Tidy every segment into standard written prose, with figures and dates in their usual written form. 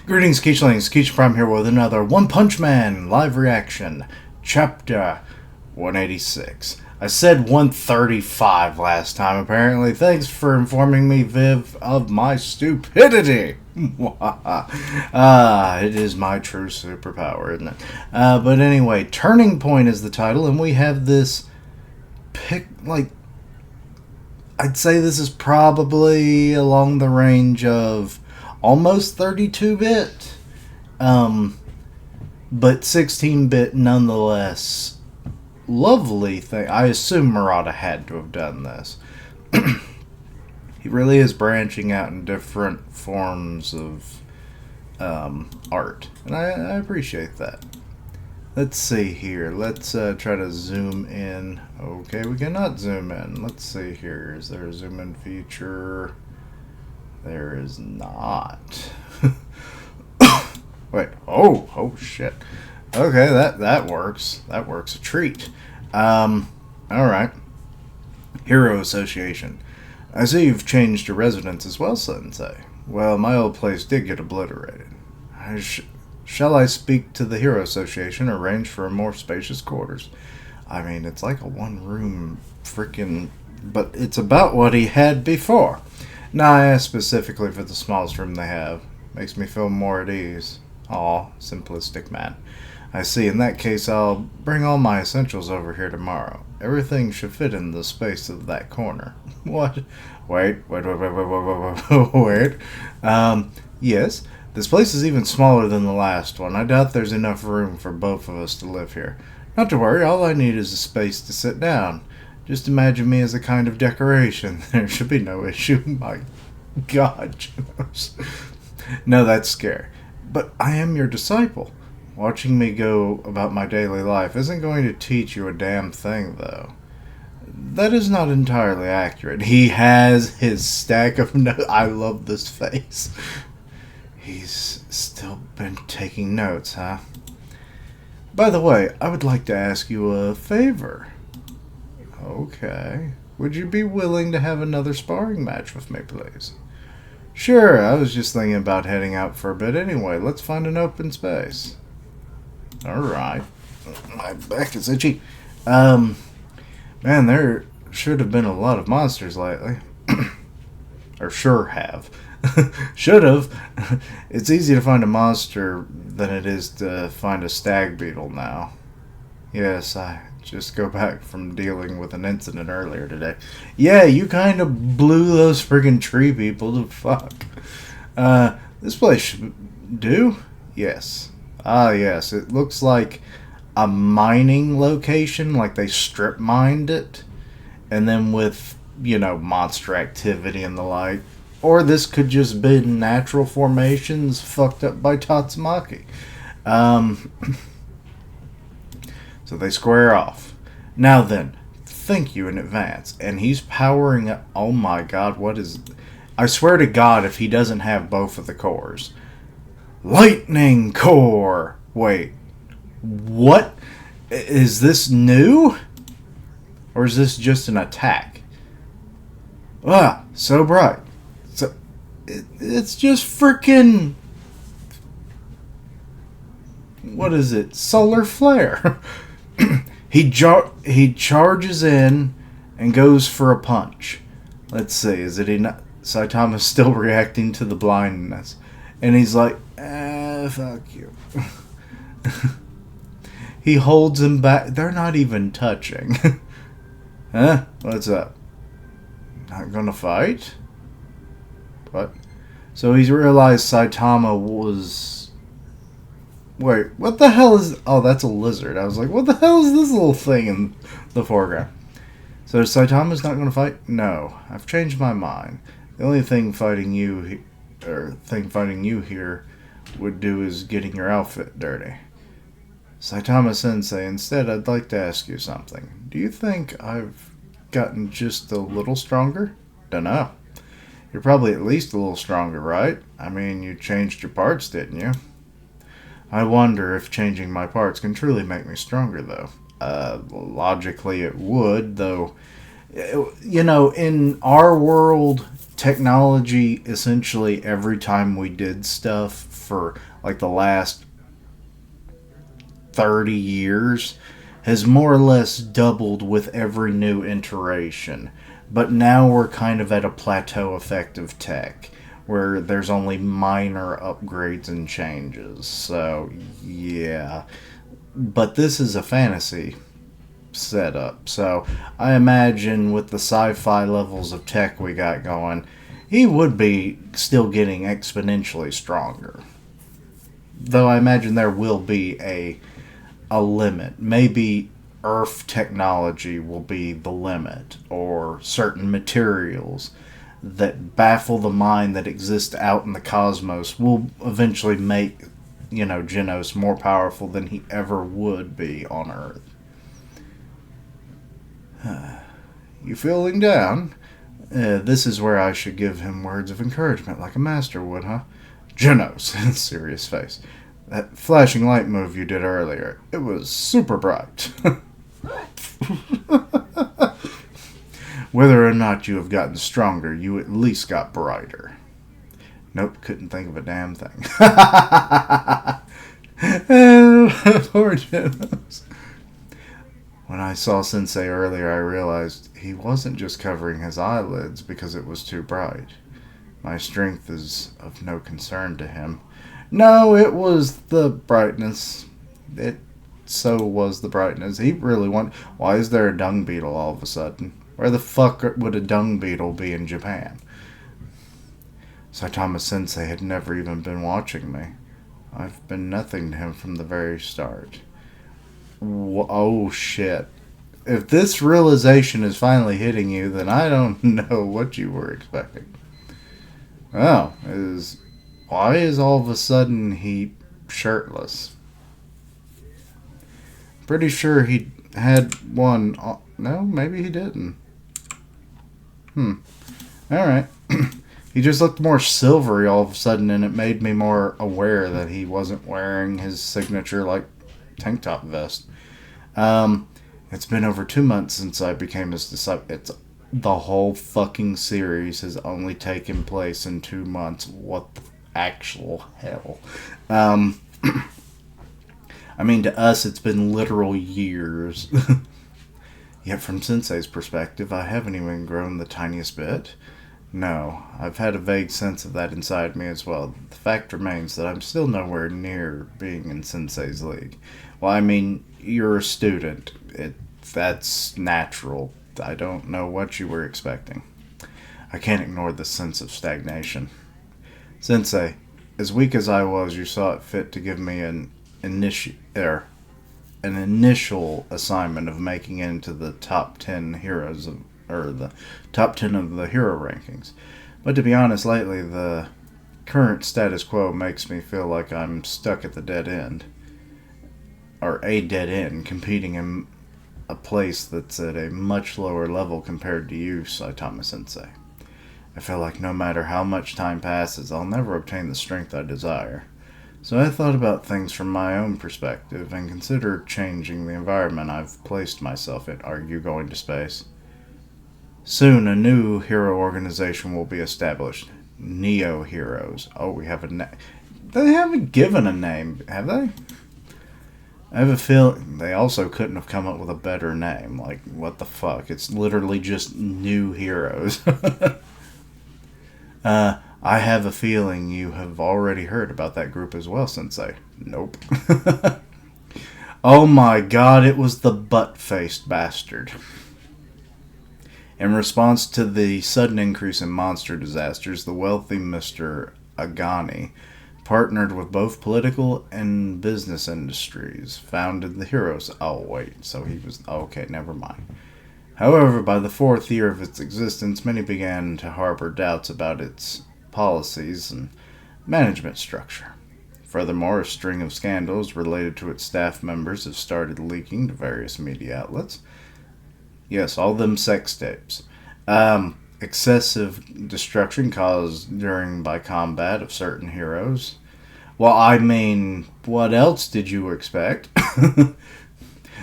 Greetings, Keechlings. Keech Prime here with another One Punch Man live reaction, Chapter 186. I said 135 last time, apparently. Thanks for informing me, Viv, of my stupidity. It is my true superpower, isn't it? But anyway, Turning Point is the title, and we have this I'd say this is probably along the range of almost 32-bit, but 16-bit nonetheless. Lovely thing. I assume Murata had to have done this. He really is branching out in different forms of art, and I appreciate that. Let's see here. Let's try to zoom in. Okay, we cannot zoom in. Let's see here. Is there a zoom in feature? There is not. Wait. Oh shit. Okay, that works. That works a treat. All right. Hero Association. I see you've changed your residence as well, Sensei. Well, my old place did get obliterated. Shall I speak to the Hero Association or arrange for a more spacious quarters? I mean, it's like a one-room freaking... But it's about what he had before. Now, I asked specifically for the smallest room they have. Makes me feel more at ease. Aw, simplistic man. I see. In that case, I'll bring all my essentials over here tomorrow. Everything should fit in the space of that corner. What? Wait. Yes. This place is even smaller than the last one. I doubt there's enough room for both of us to live here. Not to worry, all I need is a space to sit down. Just imagine me as a kind of decoration. There should be no issue. My God, Genos. No, that's scary. But I am your disciple. Watching me go about my daily life isn't going to teach you a damn thing, though. That is not entirely accurate. He has his stack of notes. I love this face. He's still been taking notes, huh? By the way, I would like to ask you a favor. Okay. Would you be willing to have another sparring match with me, please? Sure, I was just thinking about heading out for a bit anyway. Let's find an open space. Alright. My back is itchy. Man, there should have been a lot of monsters lately. Or sure have. Should have. It's easy to find a monster than it is to find a stag beetle now. Yes, I just go back from dealing with an incident earlier today. Yeah, you kind of blew those friggin' tree people to fuck. This place should do? Yes. Ah, yes. It looks like a mining location, like they strip mined it. And then with, monster activity and the like. Or this could just be natural formations fucked up by Tatsumaki. So they square off. Now then, thank you in advance. And he's powering up. Oh my God, what is... I swear to God if he doesn't have both of the cores. Lightning Core! Wait. What? Is this new? Or is this just an attack? Ah, so bright. It's just freaking... What is it? Solar flare. He charges in and goes for a punch. Let's see. Is it enough? Saitama's still reacting to the blindness. And he's like, fuck you. He holds him back. They're not even touching. Huh? What's up? Not gonna fight? What? So he's realized Saitama was... Wait, what the hell is... Oh, that's a lizard. I was like, what the hell is this little thing in the foreground? So Saitama's not going to fight? No, I've changed my mind. The only thing fighting you here would do is getting your outfit dirty. Saitama Sensei, instead I'd like to ask you something. Do you think I've gotten just a little stronger? Dunno. You're probably at least a little stronger, right? I mean, you changed your parts, didn't you? I wonder if changing my parts can truly make me stronger, though. Logically it would, though You know, in our world, technology essentially every time we did stuff for like the last 30 years has more or less doubled with every new iteration. But now we're kind of at a plateau effect of tech where there's only minor upgrades and changes. So, yeah. But this is a fantasy setup. So, I imagine with the sci fi levels of tech we got going, he would be still getting exponentially stronger. Though I imagine there will be a limit. Maybe Earth technology will be the limit, or certain materials that baffle the mind that exists out in the cosmos will eventually make, Genos more powerful than he ever would be on Earth. You feeling down? This is where I should give him words of encouragement like a master would, huh? Genos, serious face. That flashing light move you did earlier, it was super bright. Whether or not you have gotten stronger, you at least got brighter. Nope, couldn't think of a damn thing. Poor Genos. When I saw Sensei earlier, I realized he wasn't just covering his eyelids because it was too bright. My strength is of no concern to him. No, it was the brightness. So was the brightness. He really wanted... Why is there a dung beetle all of a sudden? Where the fuck would a dung beetle be in Japan? Saitama Sensei had never even been watching me. I've been nothing to him from the very start. Oh shit. If this realization is finally hitting you, then I don't know what you were expecting. Oh, why is all of a sudden he shirtless? Pretty sure he had one. No, maybe he didn't. Alright. He just looked more silvery all of a sudden, and it made me more aware that he wasn't wearing his signature, tank top vest. It's been over 2 months since I became his disciple. The whole fucking series has only taken place in 2 months. What the actual hell? I mean, to us, it's been literal years. Yet from Sensei's perspective, I haven't even grown the tiniest bit. No, I've had a vague sense of that inside me as well. The fact remains that I'm still nowhere near being in Sensei's league. Well, I mean, you're a student. That's natural. I don't know what you were expecting. I can't ignore the sense of stagnation. Sensei, as weak as I was, you saw it fit to give me an initial assignment of making it into the top 10 heroes or the top 10 of the hero rankings. But to be honest, lately the current status quo makes me feel like I'm stuck at the dead end. Or a dead end, competing in a place that's at a much lower level compared to you, Saitama Sensei. I feel like no matter how much time passes, I'll never obtain the strength I desire. So I thought about things from my own perspective and considered changing the environment I've placed myself in. Are you going to space? Soon a new hero organization will be established. Neo Heroes. Oh, we have a name. They haven't given a name, have they? I have a feeling they also couldn't have come up with a better name. Like, what the fuck? It's literally just New Heroes. I have a feeling you have already heard about that group as well, Sensei. Nope. Oh my god, it was the butt-faced bastard. In response to the sudden increase in monster disasters, the wealthy Mr. Agani partnered with both political and business industries, founded the Heroes. Oh, wait, so he was... Okay, never mind. However, by the 4th year of its existence, many began to harbor doubts about its policies and management structure. Furthermore, a string of scandals related to its staff members have started leaking to various media outlets. Yes, all them sex tapes. Excessive destruction caused by combat of certain heroes. Well, I mean, what else did you expect?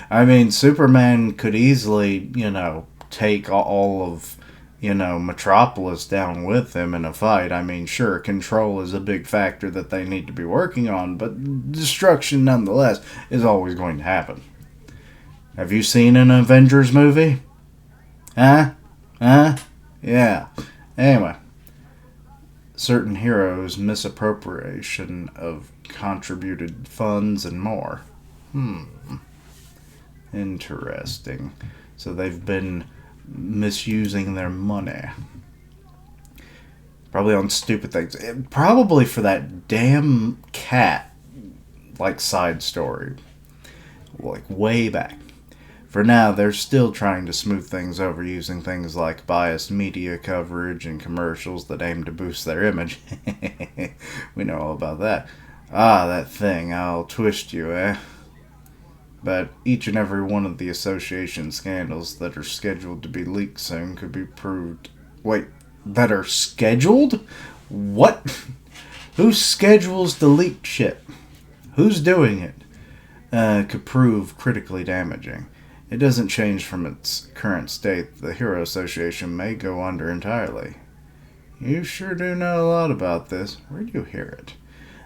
I mean, Superman could easily, take all of, Metropolis down with him in a fight. I mean, sure, control is a big factor that they need to be working on, but destruction nonetheless is always going to happen. Have you seen an Avengers movie? Huh? Huh? Yeah. Anyway, certain heroes' misappropriation of contributed funds and more. Interesting. So they've been misusing their money. Probably on stupid things. Probably for that damn cat, side story. Way back. For now, they're still trying to smooth things over using things like biased media coverage and commercials that aim to boost their image. We know all about that. Ah, that thing, I'll twist you, eh? But each and every one of the association scandals that are scheduled to be leaked soon could be proved... Wait, that are scheduled? What? Who schedules the leaked shit? Who's doing it? Could prove critically damaging. It doesn't change from its current state. The Hero Association may go under entirely. You sure do know a lot about this. Where'd you hear it?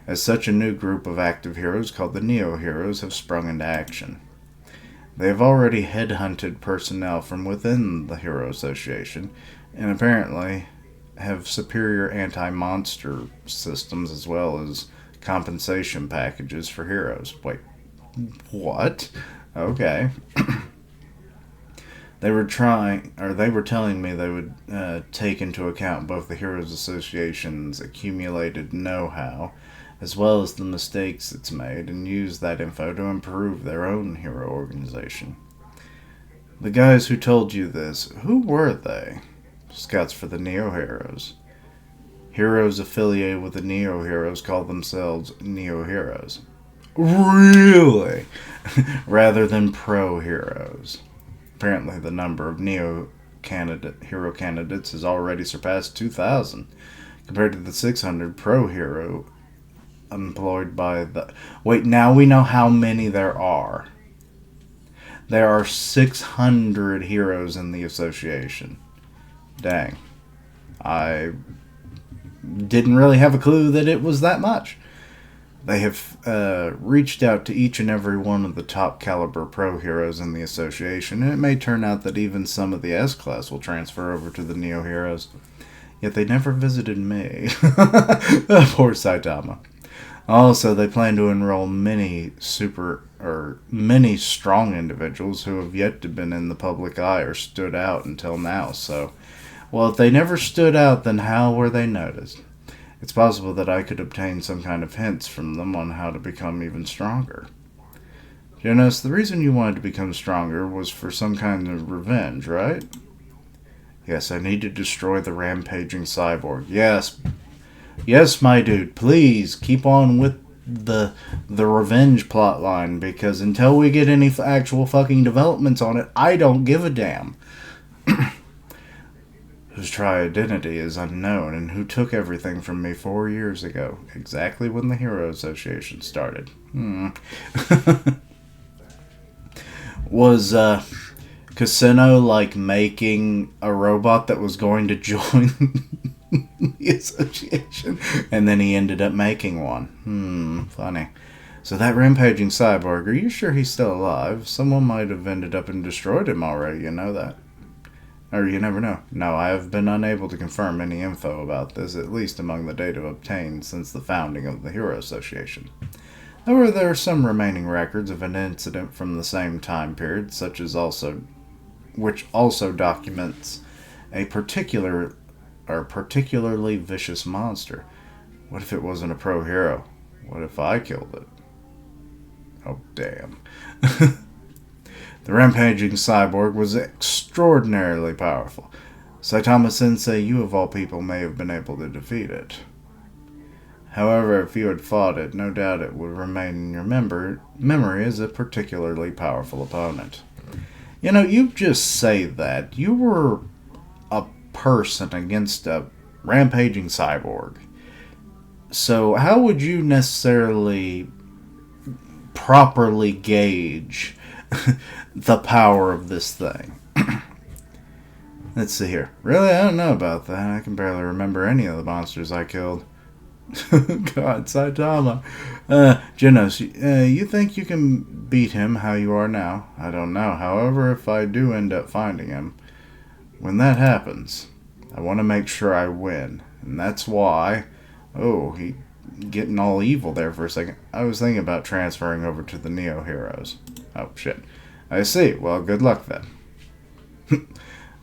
As such, a new group of active heroes called the Neo-Heroes have sprung into action. They have already headhunted personnel from within the Hero Association, and apparently have superior anti-monster systems as well as compensation packages for heroes. Wait, what? Okay. They were telling me they would take into account both the Heroes Association's accumulated know-how as well as the mistakes it's made, and use that info to improve their own hero organization. The guys who told you this, who were they? Scouts for the Neo-Heroes. Heroes affiliated with the Neo-Heroes call themselves Neo-Heroes. Really? Rather than pro-heroes. Apparently the number of hero candidates has already surpassed 2,000, compared to the 600 pro-hero employed by the... Wait, now we know how many there are. There are 600 heroes in the association. Dang. I didn't really have a clue that it was that much. They have reached out to each and every one of the top caliber pro heroes in the association, and it may turn out that even some of the S-Class will transfer over to the Neo-Heroes. Yet they never visited me. Poor Saitama. Also, they plan to enroll many strong individuals who have yet to been in the public eye or stood out until now. So, well, if they never stood out, then how were they noticed? It's possible that I could obtain some kind of hints from them on how to become even stronger. Jonas, the reason you wanted to become stronger was for some kind of revenge, right? Yes, I need to destroy the rampaging cyborg. Yes, my dude, please keep on with the revenge plotline, because until we get any actual fucking developments on it, I don't give a damn. Whose true identity is unknown, and who took everything from me 4 years ago, exactly when the Hero Association started. Was Casino making a robot that was going to join the association, and then he ended up making one? Funny. So that rampaging cyborg, are you sure he's still alive? Someone might have ended up and destroyed him already, you know that? Or you never know. No, I have been unable to confirm any info about this, at least among the data obtained since the founding of the Hero Association. However, there are some remaining records of an incident from the same time period, which also documents a particularly vicious monster. What if it wasn't a pro-hero? What if I killed it? Oh, damn. The rampaging cyborg was extraordinarily powerful. Saitama-sensei, you of all people may have been able to defeat it. However, if you had fought it, no doubt it would remain in your memory as a particularly powerful opponent. You know, you just say that. You were a person against a rampaging cyborg. So how would you necessarily properly gauge the power of this thing? Let's see here. Really, I don't know about that. I can barely remember any of the monsters I killed. God, Saitama. Genos, you think you can beat him how you are now? I don't know. However, if I do end up finding him, when that happens, I want to make sure I win. And that's why... Oh, he getting all evil there for a second. I was thinking about transferring over to the Neo Heroes. Oh, shit. I see. Well, good luck then.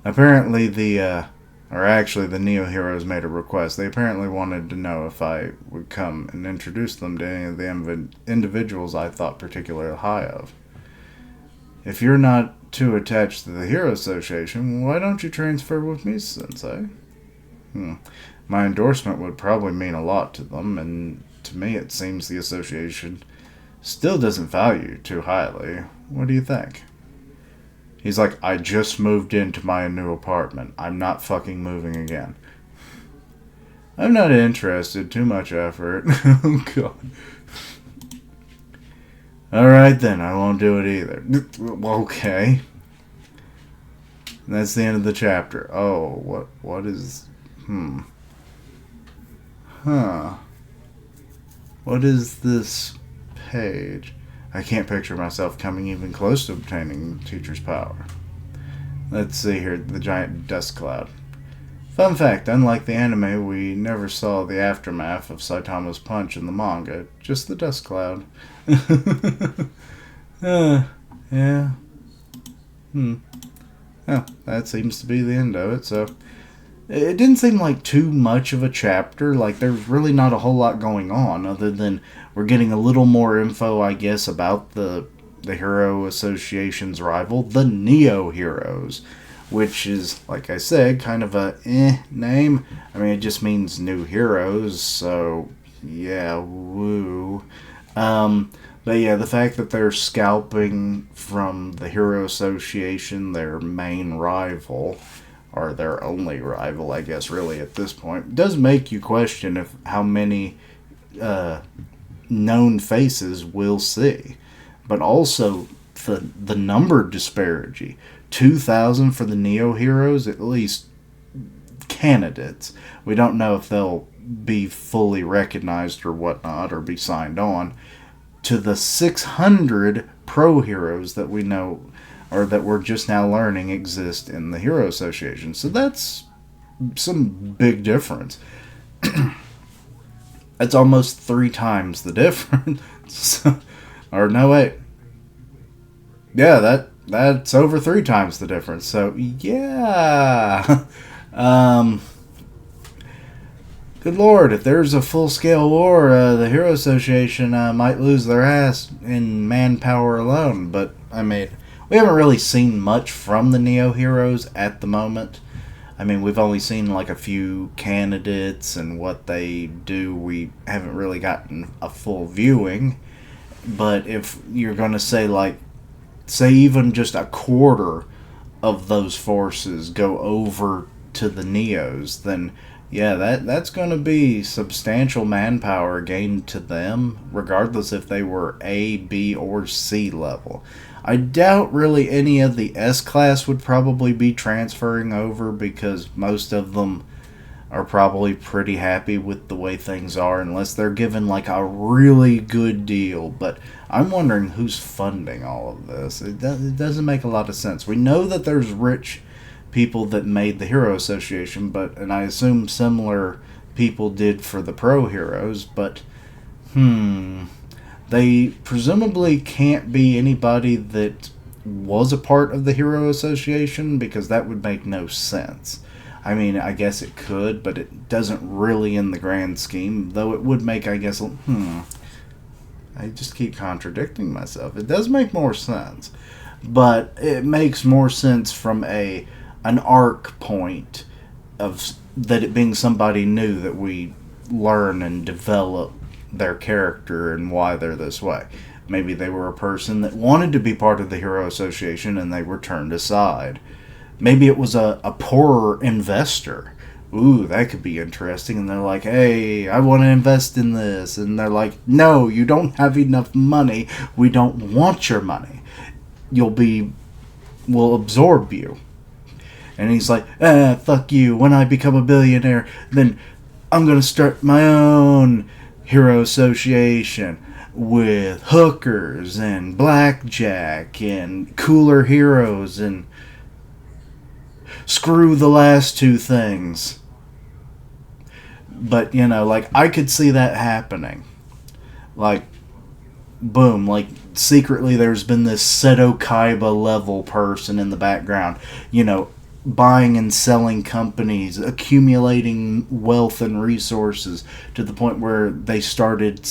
Apparently the Neo Heroes made a request. They apparently wanted to know if I would come and introduce them to any of the individuals I thought particularly high of. If you're not too attached to the Hero Association, why don't you transfer with me, Sensei? My endorsement would probably mean a lot to them, and to me it seems the association still doesn't value you too highly. What do you think? He's like, I just moved into my new apartment. I'm not fucking moving again. I'm not interested. Too much effort. Oh, God. Alright then, I won't do it either. Okay. That's the end of the chapter. Oh, what is... What is this page? I can't picture myself coming even close to obtaining Teacher's power. Let's see here, the giant dust cloud. Fun fact, unlike the anime, we never saw the aftermath of Saitama's punch in the manga, just the dust cloud. Yeah. Oh, that seems to be the end of it, so... It didn't seem like too much of a chapter. Like, there's really not a whole lot going on, other than we're getting a little more info, I guess, about the Hero Association's rival, the Neo Heroes, which is, like I said, kind of a name. I mean, it just means new heroes, so, yeah, woo. But yeah, the fact that they're scalping from the Hero Association, their main rival... or their only rival, I guess, really, at this point, does make you question if how many known faces we'll see. But also, the number disparity. 2,000 for the Neo Heroes, at least candidates. We don't know if they'll be fully recognized or whatnot, or be signed on, to the 600 pro heroes that we know... or that we're just now learning exist in the Hero Association. So that's some big difference. That's almost 3 times the difference. Or no, wait. Yeah, that's over 3 times the difference. So, yeah. Good lord, if there's a full-scale war, the Hero Association might lose their ass in manpower alone. But, I mean... we haven't really seen much from the Neo Heroes at the moment. I mean, we've only seen like a few candidates and what they do. We haven't really gotten a full viewing. But if you're going to say say even just a quarter of those forces go over to the Neos, then yeah, that's going to be substantial manpower gained to them, regardless if they were A, B, or C level. I doubt really any of the S-Class would probably be transferring over because most of them are probably pretty happy with the way things are unless they're given like a really good deal. But I'm wondering who's funding all of this. It doesn't make a lot of sense. We know that there's rich people that made the Hero Association, and I assume similar people did for the Pro Heroes, but they presumably can't be anybody that was a part of the Hero Association because that would make no sense. I mean, I guess it could, but it doesn't really in the grand scheme, though it would make, I guess, I just keep contradicting myself. It does make more sense, but it makes more sense from an arc point of that it being somebody new that we learn and develop their character and why they're this way. Maybe they were a person that wanted to be part of the Hero Association and they were turned aside. Maybe it was a poorer investor. Ooh, that could be interesting. And they're like, hey, I want to invest in this. And they're like, no, you don't have enough money. We don't want your money. We'll absorb you. And he's like, fuck you. When I become a billionaire, then I'm going to start my own hero association with hookers and blackjack and cooler heroes and screw the last two things. But, like, I could see that happening. Like, boom, like, secretly there's been this Seto Kaiba level person in the background, buying and selling companies, accumulating wealth and resources to the point where they started,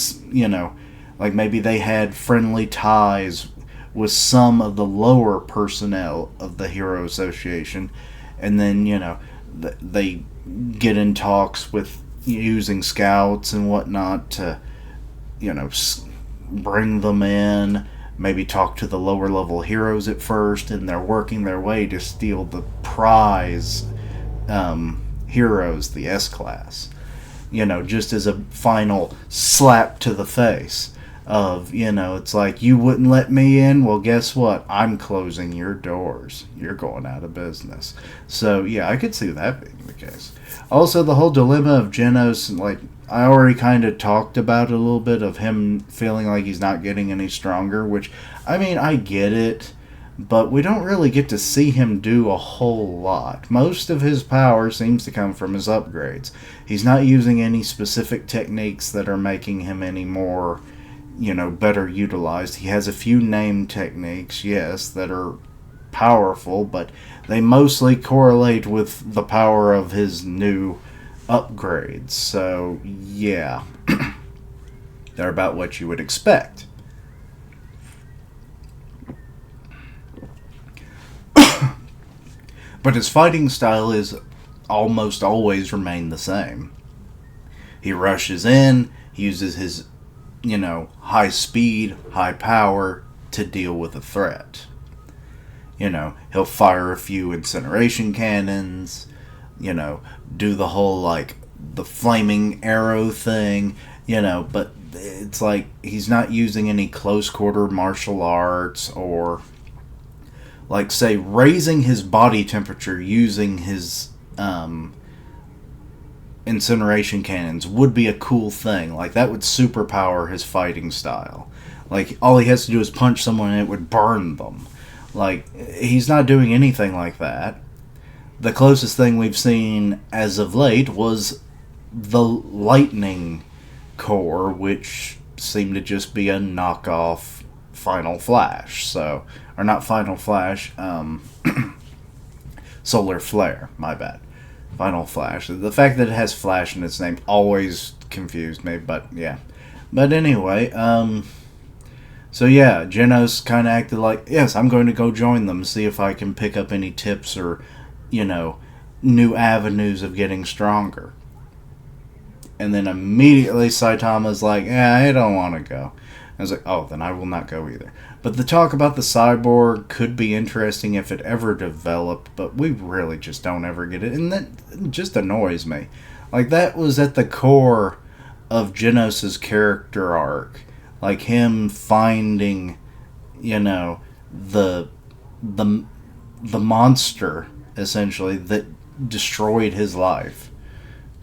like maybe they had friendly ties with some of the lower personnel of the Hero Association, and then, they get in talks with using scouts and whatnot to, bring them in, maybe talk to the lower level heroes at first, and they're working their way to steal the prize heroes, the S-Class. Just as a final slap to the face of, it's like, you wouldn't let me in? Well, guess what? I'm closing your doors. You're going out of business. So, yeah, I could see that being the case. Also, the whole dilemma of Genos, like, I already kind of talked about it a little bit, of him feeling like he's not getting any stronger, which, I mean, I get it, but we don't really get to see him do a whole lot. Most of his power seems to come from his upgrades. He's not using any specific techniques that are making him any more, better utilized. He has a few name techniques, yes, that are powerful, but they mostly correlate with the power of his new upgrades. So, yeah. They're about what you would expect. But his fighting style is almost always remained the same. He rushes in, he uses his, high speed, high power to deal with a threat. He'll fire a few incineration cannons, do the whole, like, the flaming arrow thing, but it's like he's not using any close quarter martial arts, or, like, say, raising his body temperature using his incineration cannons would be a cool thing. Like, that would superpower his fighting style. Like, all he has to do is punch someone and it would burn them. Like, he's not doing anything like that. The closest thing we've seen as of late was the Lightning Core, which seemed to just be a knockoff Final Flash. So, or not Final Flash, Solar Flare, my bad. Final Flash. The fact that it has Flash in its name always confused me, but yeah. But anyway, so yeah, Genos kind of acted like, yes, I'm going to go join them, see if I can pick up any tips or, new avenues of getting stronger. And then immediately Saitama's like, yeah, I don't want to go. I was like, oh, then I will not go either. But the talk about the cyborg could be interesting if it ever developed, but we really just don't ever get it. And that just annoys me. Like, that was at the core of Genos' character arc. Like, him finding, the monster, essentially, that destroyed his life.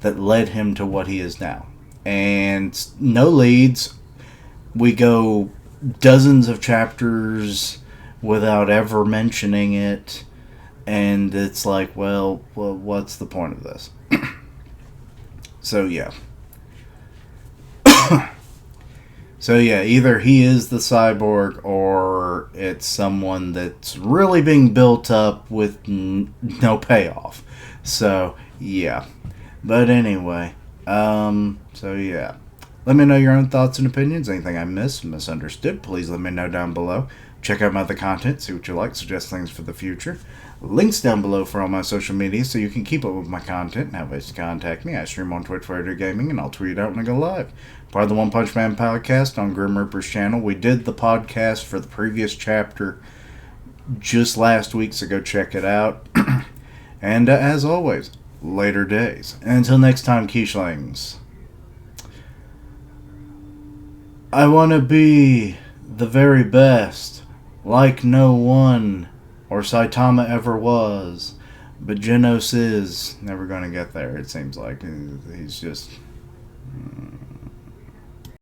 That led him to what he is now. And no leads. We go dozens of chapters without ever mentioning it, and it's like, well, what's the point of this? So yeah. So yeah, either he is the cyborg, or it's someone that's really being built up with no payoff. So yeah. But anyway, so yeah. Let me know your own thoughts and opinions. Anything I missed, misunderstood, please let me know down below. Check out my other content, see what you like, suggest things for the future. Links down below for all my social media so you can keep up with my content and have ways to contact me. I stream on Twitch for Radio Gaming, and I'll tweet out when I go live. Part of the One Punch Man podcast on Grim Reaper's channel. We did the podcast for the previous chapter just last week, so go check it out. And as always, later days. And until next time, Quichling. I want to be the very best, like no one or Saitama ever was, But Genos is never going to get there, it seems like. He's just.